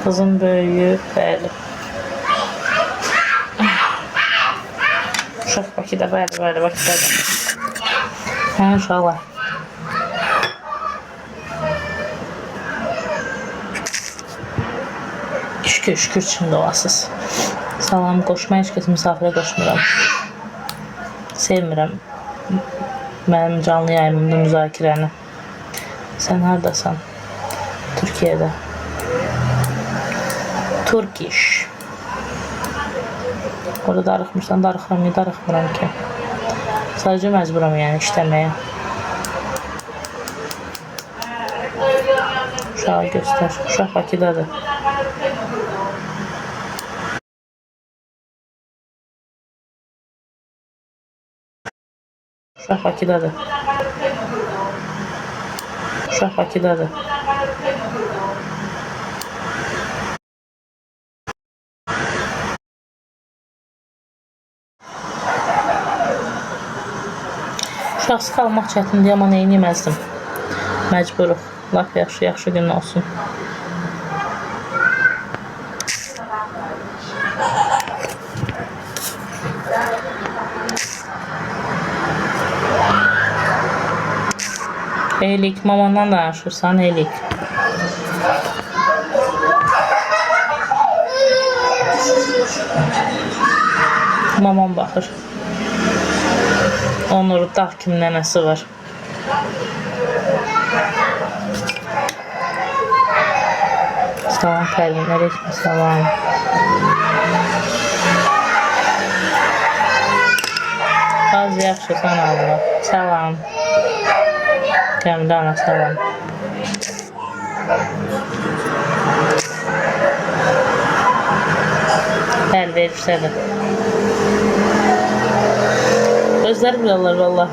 Kızım böyüyüb, bəli. Uşaq Bakıda, bəli, Bakıdadır. Hə, uşaqlar. Şükür içində olasınız. Salam qoşma, heç kəs misafirə qoşmuram. Sevmirəm mənim canlı yayımımda müzakirəni. Sən haradasan? Türkiyədə. Turkish. Orada darıxmırsan, darıxıram, niyə darıxmıram ki? Sadəcə məcburam yəni işləməyə. Uşağı göstər. Uşaq Bakıdadır. Uşaq Bakıdadır. Uşaq Bakıdadır. Uşaqsız qalmaq çətindir, amma neyləməzdim. Məcburuq. Lap yaxşı gün olsun. Eylik, mamandan danışırsan, eylik. Mamam baxır. Onun dağ kimi nənəsi var. Salam Pərvin, aleyküm salam. Az yaxşısan Allah. Salam. Kəmdə ana, salam. Bəli, verirsədir. Özləri bilirlər, vallahi.